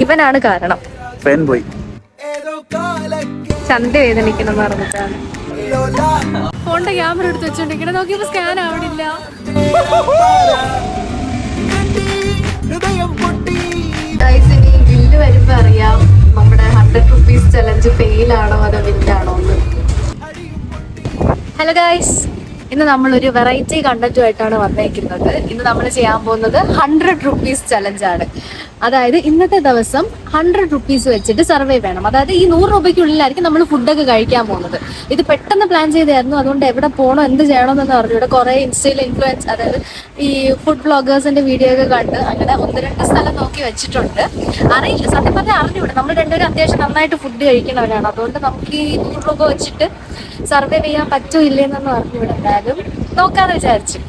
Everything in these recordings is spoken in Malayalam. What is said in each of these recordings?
ഇവനാണ് കാരണം. Fan boy. ചന്ത വേദനിക്കണം പറഞ്ഞിട്ടാണ് ഫോണിന്റെ ക്യാമറ എടുത്ത് വെച്ചോണ്ടിരിക്കണേ. നോക്കിയപ്പോ സ്കാൻ ആവണില്ല. ഇനി ബില്ല് വരുമ്പോ അറിയാം നമ്മുടെ 100 rupees ചലഞ്ച് ഫെയിൽ ആണോ അതോ വില്ലാണോ എന്ന്. ഹലോ ഗൈസ്, ഇന്ന് നമ്മളൊരു വെറൈറ്റി കണ്ടന്റുമായിട്ടാണ് വന്നേക്കുന്നത്. ഇന്ന് നമ്മൾ ചെയ്യാൻ പോകുന്നത് 100 rupees ചലഞ്ചാണ്. അതായത് ഇന്നത്തെ ദിവസം 100 rupees വെച്ചിട്ട് സർവേ വേണം. അതായത് ഈ 100 രൂപയ്ക്കുള്ളിലായിരിക്കും നമ്മൾ ഫുഡൊക്കെ കഴിക്കാൻ പോകുന്നത്. ഇത് പെട്ടെന്ന് പ്ലാൻ ചെയ്തായിരുന്നു. അതുകൊണ്ട് എവിടെ പോകണോ എന്ത് ചെയ്യണമെന്ന് പറഞ്ഞു. ഇവിടെ കുറേ ഇൻസ്റ്റയിൽ ഇൻഫ്ലുവൻസ്, അതായത് ഈ ഫുഡ് ബ്ലോഗേഴ്സിന്റെ വീഡിയോ ഒക്കെ കണ്ട് അങ്ങനെ 1-2 സ്ഥലം നോക്കി വെച്ചിട്ടുണ്ട്. അറിയില്ല, സത്യം പറഞ്ഞാൽ അറിഞ്ഞൂടെ. നമ്മൾ രണ്ടുപേരും അത്യാവശ്യം നന്നായിട്ട് ഫുഡ് കഴിക്കുന്നവരാണ്. അതുകൊണ്ട് നമുക്ക് ഈ 100 രൂപ വെച്ചിട്ട് സർവേ ചെയ്യാൻ പറ്റോ ഇല്ലേന്നൊന്നും അറിഞ്ഞൂടെ. എന്തായാലും നോക്കാന്ന് വിചാരിച്ചു.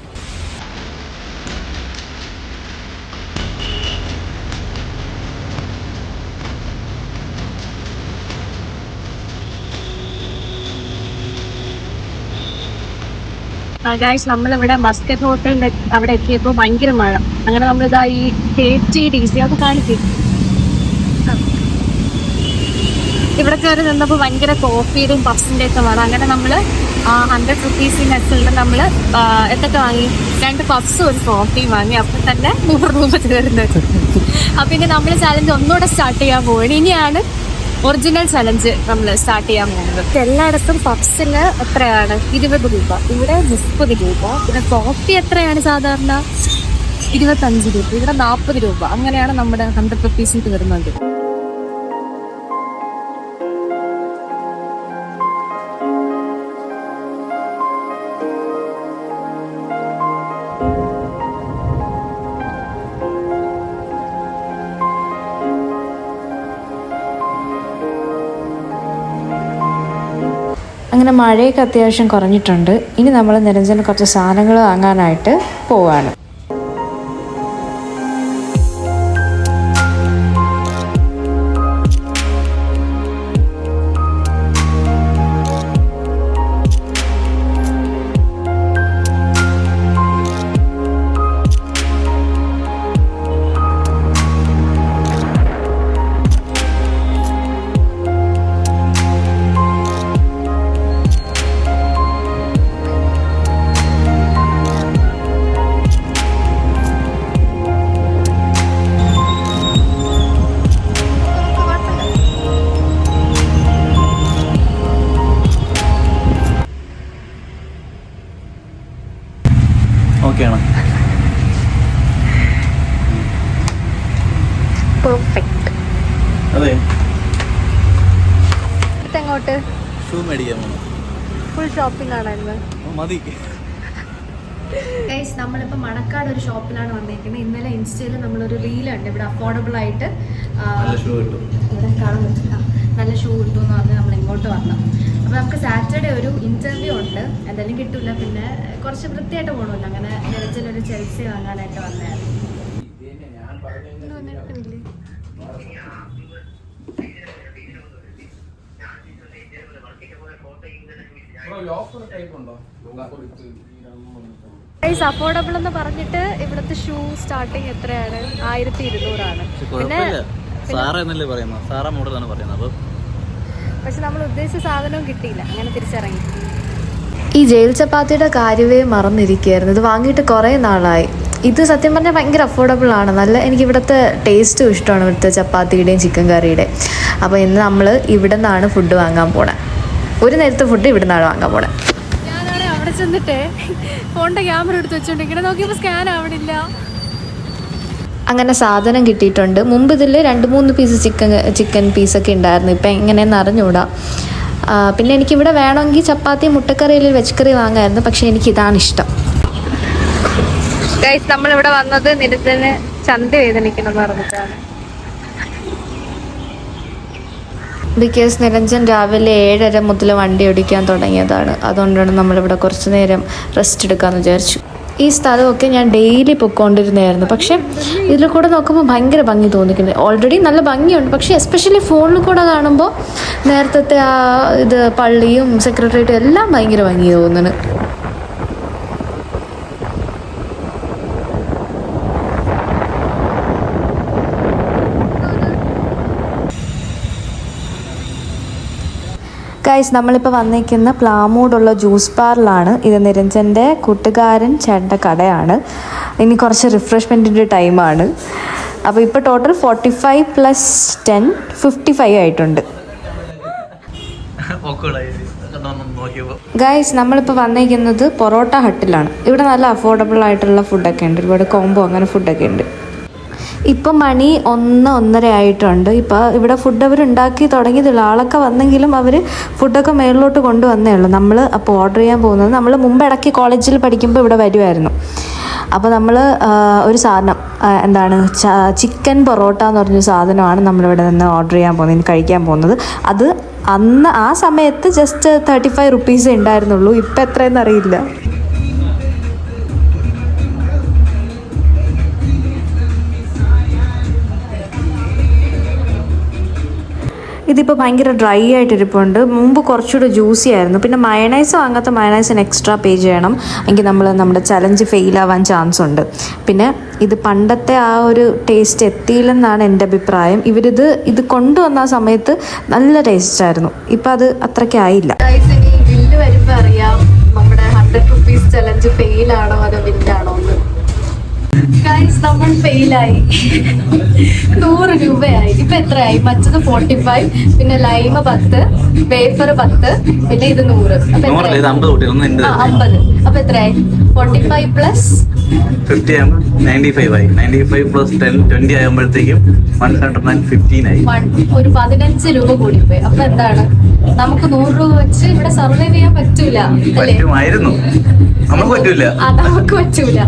ഗൈസ്, നമ്മളിവിടെ മസ്കറ്റ് ഹോട്ടലിന്റെ അവിടെ എത്തിയപ്പോൾ ഭയങ്കര മഴ. അങ്ങനെ നമ്മളിതാ ഈ KTDC അത് കാണിക്കും. ഇവിടെ കയറി നിന്നപ്പോൾ ഭയങ്കര കോഫിയുടെയും പഫ്സിന്റെ ഒക്കെ വേണം. അങ്ങനെ നമ്മൾ 100 rupees നമ്മൾ എന്തൊക്കെ വാങ്ങി, 2 പഫ്സും ഒരു കോഫിയും വാങ്ങി. അപ്പം തന്നെ 100 രൂപ ചേരുന്നത്. അപ്പം ഇനി നമ്മൾ ചലഞ്ച് ഒന്നുകൂടെ സ്റ്റാർട്ട് ചെയ്യാൻ പോവുകയാണ്. ഇനിയാണ് ഒറിജിനൽ ചലഞ്ച് നമ്മൾ സ്റ്റാർട്ട് ചെയ്യാൻ പോകുന്നത്. എല്ലായിടത്തും പഫ്സിന് എത്രയാണ്? 20 രൂപ. ഇവിടെ 30 രൂപ. പിന്നെ കോഫി എത്രയാണ് സാധാരണ? 25 രൂപ. ഇവിടെ 40 രൂപ. അങ്ങനെയാണ് നമ്മുടെ 100 rupees വരുന്നത്. അങ്ങനെ മഴയൊക്കെ അത്യാവശ്യം കുറഞ്ഞിട്ടുണ്ട്. ഇനി നമ്മൾ നിരഞ്ജന് കുറച്ച് സാധനങ്ങൾ വാങ്ങാനായിട്ട് പോവാണ്. പെർഫെക്റ്റ്. അതെ, എങ്ങോട്ട്? ഷൂ മേടിക്കാൻ ഫുൾ ഷോപ്പിംഗ് ആണായിരുന്നു. മതി. ഗൈസ്, നമ്മളിപ്പോൾ മണക്കാട് ഒരു ഷോപ്പിലാണ് വന്നിരിക്കുന്നത്. ഇന്നലെ ഇൻസ്റ്റയിൽ നമ്മളൊരു റീലുണ്ട്. ഇവിടെ അഫോർഡബിൾ ആയിട്ട് ഇവിടെ കാണാൻ പറ്റില്ല, നല്ല ഷൂ കിട്ടും എന്ന് പറഞ്ഞ് നമ്മൾ ഇങ്ങോട്ട് വന്നു. അപ്പോൾ നമുക്ക് സാറ്റർഡേ ഒരു ഇൻ്റർവ്യൂ ഉണ്ട്. എന്തായാലും കിട്ടില്ല. പിന്നെ കുറച്ച് വൃത്തിയായിട്ട് പോകണമല്ലോ. അങ്ങനെ നിരഞ്ജനൊരു ചെൽസി വാങ്ങാനായിട്ട് വന്നതായിരുന്നു. അഫോർഡബിൾ എന്ന് പറഞ്ഞിട്ട് ഇവിടുത്തെ ഷൂ സ്റ്റാർട്ടിങ് എത്രയാണ്? 1200 പിന്നെ പക്ഷെ നമ്മൾ ഉദ്ദേശിച്ച സാധനവും കിട്ടിയില്ല. അങ്ങനെ തിരിച്ചിറങ്ങി. ഈ ജയിൽ ചപ്പാത്തിയുടെ കാര്യമേ മറന്നിരിക്കുകയായിരുന്നു. ഇത് വാങ്ങിയിട്ട് കുറേ നാളായി. ഇത് സത്യം പറഞ്ഞാൽ ഭയങ്കര അഫോർഡബിൾ ആണ്. നല്ല എനിക്ക് ഇവിടുത്തെ ടേസ്റ്റും ഇഷ്ടമാണ്, ഇവിടുത്തെ ചപ്പാത്തിയുടെയും ചിക്കൻ കറിയുടെയും. അപ്പോൾ ഇന്ന് നമ്മൾ ഇവിടെ നിന്നാണ് ഫുഡ് വാങ്ങാൻ പോണേ. ഒരു നേരത്തെ ഫുഡ് ഇവിടെ നിന്നാണ് വാങ്ങാൻ പോണേ. ഞാനാണ് അവിടെ ചെന്നിട്ട് ഫോണിന്റെ ക്യാമറ എടുത്ത് വെച്ചോണ്ടിരിക്കണേ. നോക്കിയപ്പോൾ സ്കാൻ ആവണില്ല. അങ്ങനെ സാധനം കിട്ടിയിട്ടുണ്ട്. മുമ്പ് ഇതിൽ 2-3 പീസ് ചിക്കൻ പീസൊക്കെ ഉണ്ടായിരുന്നു. ഇപ്പം എങ്ങനെയെന്ന് അറിഞ്ഞുകൂടാ. പിന്നെ എനിക്കിവിടെ വേണമെങ്കിൽ ചപ്പാത്തി മുട്ടക്കറി അല്ലെങ്കിൽ വെജ് കറി വാങ്ങാമായിരുന്നു. പക്ഷെ എനിക്കിതാണ് ഇഷ്ടം. ഗൈസ്, നമ്മളിവിടെ വന്നത് നിരഞ്ജന് ചന്ത വേദനിക്കണം എന്ന് പറഞ്ഞിട്ടാണ്. ബിക്കോസ് നിരഞ്ജൻ രാവിലെ 7:30 മുതൽ വണ്ടി ഓടിക്കാൻ തുടങ്ങിയതാണ്. അതുകൊണ്ടാണ് നമ്മളിവിടെ കുറച്ച് നേരം റെസ്റ്റ് എടുക്കാമെന്ന് വിചാരിച്ചു. ഈ സ്ഥലമൊക്കെ ഞാൻ ഡെയിലി പൊയ്ക്കൊണ്ടിരുന്നതായിരുന്നു. പക്ഷേ ഇതിൽ കൂടെ നോക്കുമ്പോൾ ഭയങ്കര ഭംഗി തോന്നിക്കുന്നത്. ഓൾറെഡി നല്ല ഭംഗിയുണ്ട്. പക്ഷേ എസ്പെഷ്യലി ഫോണിൽ കൂടെ കാണുമ്പോൾ നേരത്തെ ആ ഇത് പള്ളിയും സെക്രട്ടേറിയറ്റും എല്ലാം ഭയങ്കര ഭംഗി തോന്നുന്നു. ഗായ്സ്, നമ്മളിപ്പോൾ വന്നിരിക്കുന്ന പ്ലാമൂടുള്ള ജ്യൂസ് ബാറിലാണ്. ഇത് നിരഞ്ജൻ്റെ കൂട്ടുകാരൻ ചേട്ടൻ്റെ കടയാണ്. ഇനി കുറച്ച് റിഫ്രഷ്മെൻറ്റിൻ്റെ ടൈമാണ്. അപ്പോൾ ഇപ്പോൾ ടോട്ടൽ 45 + 10 55 ആയിട്ടുണ്ട്. ഗായ്സ്, നമ്മളിപ്പോൾ വന്നിരിക്കുന്നത് പൊറോട്ട ഹട്ടിലാണ്. ഇവിടെ നല്ല അഫോർഡബിൾ ആയിട്ടുള്ള ഫുഡൊക്കെ ഉണ്ട്. ഒരുപാട് കോംബോ അങ്ങനെ ഫുഡൊക്കെ ഉണ്ട്. ഇപ്പം മണി 1-1:30 ആയിട്ടുണ്ട്. ഇപ്പോൾ ഇവിടെ ഫുഡ് അവർ ഉണ്ടാക്കി തുടങ്ങിയതില്ല. ആളൊക്കെ വന്നെങ്കിലും അവർ ഫുഡൊക്കെ മേളിലോട്ട് കൊണ്ടുവന്നേ ഉള്ളൂ. നമ്മൾ അപ്പോൾ ഓർഡർ ചെയ്യാൻ പോകുന്നത്, നമ്മൾ മുമ്പ് ഇടയ്ക്ക് കോളേജിൽ പഠിക്കുമ്പോൾ ഇവിടെ വരുമായിരുന്നു. അപ്പോൾ നമ്മൾ ഒരു സാധനം എന്താണ് ചിക്കൻ പൊറോട്ട എന്ന് പറഞ്ഞൊരു സാധനമാണ് നമ്മളിവിടെ നിന്ന് ഓർഡർ ചെയ്യാൻ പോകുന്നത്, കഴിക്കാൻ പോകുന്നത്. അത് അന്ന് ആ സമയത്ത് ജസ്റ്റ് 35 റുപ്പീസേ ഉണ്ടായിരുന്നുള്ളൂ. ഇപ്പം എത്രയെന്ന് അറിയില്ല. ഇതിപ്പോൾ ഭയങ്കര ഡ്രൈ ആയിട്ടിരിപ്പുണ്ട്. മുമ്പ് കുറച്ചുകൂടെ ജ്യൂസി ആയിരുന്നു. പിന്നെ മയണൈസ് വാങ്ങാത്ത മയണൈസിന് എക്സ്ട്രാ പേ ചെയ്യണം. എങ്കിൽ നമ്മുടെ ചലഞ്ച് ഫെയിലാവാൻ ചാൻസ് ഉണ്ട്. പിന്നെ ഇത് പണ്ടത്തെ ആ ഒരു ടേസ്റ്റ് എത്തിയില്ലെന്നാണ് എൻ്റെ അഭിപ്രായം. ഇത് കൊണ്ടുവന്ന ആ സമയത്ത് നല്ല ടേസ്റ്റായിരുന്നു. ഇപ്പം അത് അത്രയ്ക്കായില്ല. ബില്ല് വരുമ്പോൾ അറിയാം നമ്മുടെ 100 റുപ്പീസ് ചലഞ്ച് ഫെയിലാണോ അതോ വില്ലാണോ എന്ന്. ഗൈസ്, നമ്മൾ ഫെയിലായി. 100 രൂപയായി. ഇപ്പൊ എത്രയായി? മറ്റത് 45, പിന്നെ ലൈമ് 10, വേഫർ 10, പിന്നെ ഇത് 100. അപ്പൊ 50. അപ്പൊ എത്രയായി? 45 + 50 95 ആയി. 95 + 10 20 ആകുമ്പോഴത്തേക്കും 115 ആയി. ഒരു 15 രൂപ കൂടിപ്പോയി. അപ്പൊ എന്താണ്, നമുക്ക് 100 രൂപ വെച്ച് ഇവിടെ സർവൈവ് ചെയ്യാൻ പറ്റൂല അല്ലേ? നമുക്ക് പറ്റൂല. നമുക്ക് പറ്റൂല.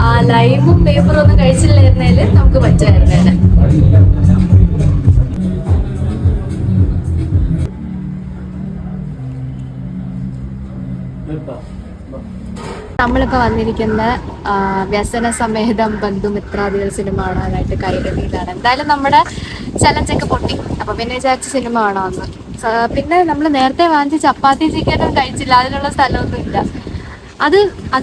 ആ ലൈമും പേപ്പറും ഒന്നും കഴിച്ചില്ലായിരുന്നേല് നമുക്ക് പറ്റുമായിരുന്നേല്. നമ്മളിപ്പോൾ വന്നിരിക്കുന്ന വ്യസന സമേതം ബന്ധുമിത്രാദികൾ സിനിമ കാണാനായിട്ട് കൈരളിയിലാണ്. എന്തായാലും നമ്മുടെ ചലഞ്ചൊക്കെ പൊട്ടി. അപ്പൊ പിന്നെ വിചാരിച്ച സിനിമ കാണാമെന്ന്. പിന്നെ നമ്മൾ നേരത്തെ വാങ്ങിച്ച ചപ്പാത്തി ചിക്കനും കഴിച്ചില്ല. അതിനുള്ള സ്ഥലമൊന്നും ഇല്ല. അത്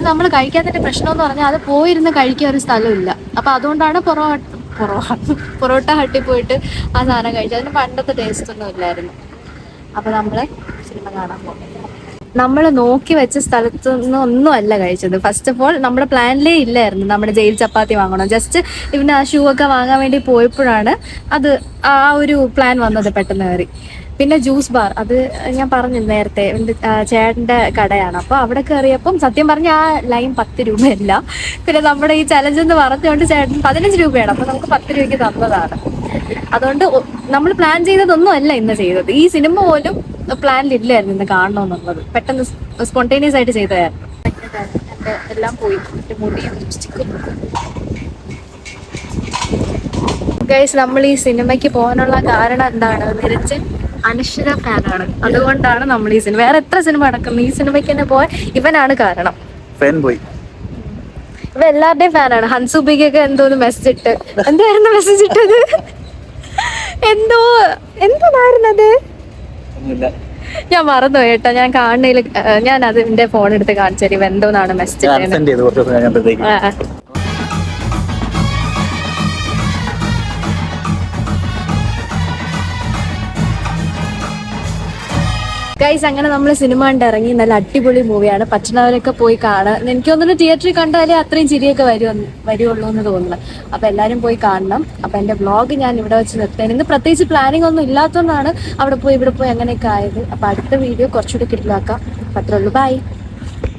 നമ്മൾ കഴിക്കാത്തതിന്റെ പ്രശ്നം എന്ന് പറഞ്ഞാൽ അത് പോയിരുന്ന് കഴിക്കാൻ ഒരു സ്ഥലമില്ല. അപ്പൊ അതുകൊണ്ടാണ് പൊറോട്ട ഹട്ടിൽ പോയിട്ട് ആ സാധനം കഴിച്ചത്. അതിന് പണ്ടത്തെ ടേസ്റ്റ് ഒന്നും ഇല്ലായിരുന്നു. അപ്പൊ നമ്മള് സിനിമ കാണാൻ പോകും. നമ്മൾ നോക്കി വെച്ച സ്ഥലത്ത് നിന്ന് ഒന്നും അല്ല കഴിച്ചത്. ഫസ്റ്റ് ഓഫ് ഓൾ നമ്മുടെ പ്ലാനിലേ ഇല്ലായിരുന്നു നമ്മുടെ ജയിൽ ചപ്പാത്തി വാങ്ങണം. ജസ്റ്റ് ഇവന് ആ ഷൂ ഒക്കെ വാങ്ങാൻ വേണ്ടി പോയപ്പോഴാണ് ആ ഒരു പ്ലാൻ വന്നത് പെട്ടെന്ന് കയറി. പിന്നെ ജ്യൂസ് ബാർ, അത് ഞാൻ പറഞ്ഞു നേരത്തെ, എൻ്റെ ചേട്ടൻ്റെ കടയാണ്. അപ്പോൾ അവിടെ കയറിയപ്പം സത്യം പറഞ്ഞാൽ ആ ലൈൻ 10 രൂപയല്ല. പിന്നെ നമ്മുടെ ഈ ചലഞ്ച് എന്ന് പറഞ്ഞുകൊണ്ട് ചേട്ടൻ 15 രൂപയാണ്. അപ്പോൾ നമുക്ക് 10 രൂപയ്ക്ക് തന്നതാണ്. അതുകൊണ്ട് നമ്മൾ പ്ലാൻ ചെയ്തതൊന്നും അല്ല ഇന്ന് ചെയ്തത്. ഈ സിനിമ പോലും പ്ലാനിലില്ലായിരുന്നു ഇന്ന് കാണണമെന്നുള്ളത്. പെട്ടെന്ന് സ്പോണ്ടേനിയസ് ആയിട്ട് ചെയ്തതായിരുന്നു. എൻ്റെ എല്ലാം പോയി. എൻ്റെ മുടിയും ലിപ്സ്റ്റിക്കും. ഗൈസ്, നമ്മൾ ഈ സിനിമയ്ക്ക് പോകാനുള്ള കാരണം എന്താണ്? നിരഞ്ജൻ അനശ്വര ഫാനാണ്. അതുകൊണ്ടാണ് നമ്മൾ ഈ സിനിമ, വേറെ എത്ര സിനിമ നടക്കുന്നത്, ഈ സിനിമയ്ക്ക് തന്നെ പോകാൻ ഇവനാണ് കാരണം. ഇവ എല്ലാവരുടെയും ഫാനാണ്. ഹൻസുബിക്കൊക്കെ എന്തോന്ന് മെസ്സേജ് ഇട്ട്, എന്തായിരുന്നു മെസ്സേജ് ഇട്ടത്? എന്തായിരുന്നത്? ഞാൻ മറന്നു കേട്ടോ. ഞാൻ കാണുന്നതിൽ ഞാൻ അതിന്റെ ഫോൺ എടുത്ത് കാണിച്ചു തരും എന്തോന്നാണ് മെസ്സേജ്. ഗൈസ്, അങ്ങനെ നമ്മൾ സിനിമ കണ്ട് ഇറങ്ങി. നല്ല അടിപൊളി മൂവിയാണ്. പറ്റുന്നവരൊക്കെ പോയി കാണുക. എനിക്ക് തോന്നുന്നു തിയേറ്ററിൽ കണ്ടാലേ അത്രയും ചിരിയൊക്കെ വരുള്ളൂ എന്ന് തോന്നുന്നു. അപ്പൊ എല്ലാവരും പോയി കാണണം. അപ്പൊ എന്റെ വ്ളോഗ് ഞാൻ ഇവിടെ വെച്ച് നിർത്തുകയാണ്. ഇന്ന് പ്രത്യേകിച്ച് പ്ലാനിങ് ഒന്നും ഇല്ലാത്തതുകൊണ്ടാണ് അവിടെ പോയി ഇവിടെ പോയി അങ്ങനെയൊക്കെ ആയത്. അപ്പൊ അടുത്ത വീഡിയോ കുറച്ചുകൂടി കിട്ടിലാക്കാം. അത്രേ ഉള്ളൂ. ബൈ.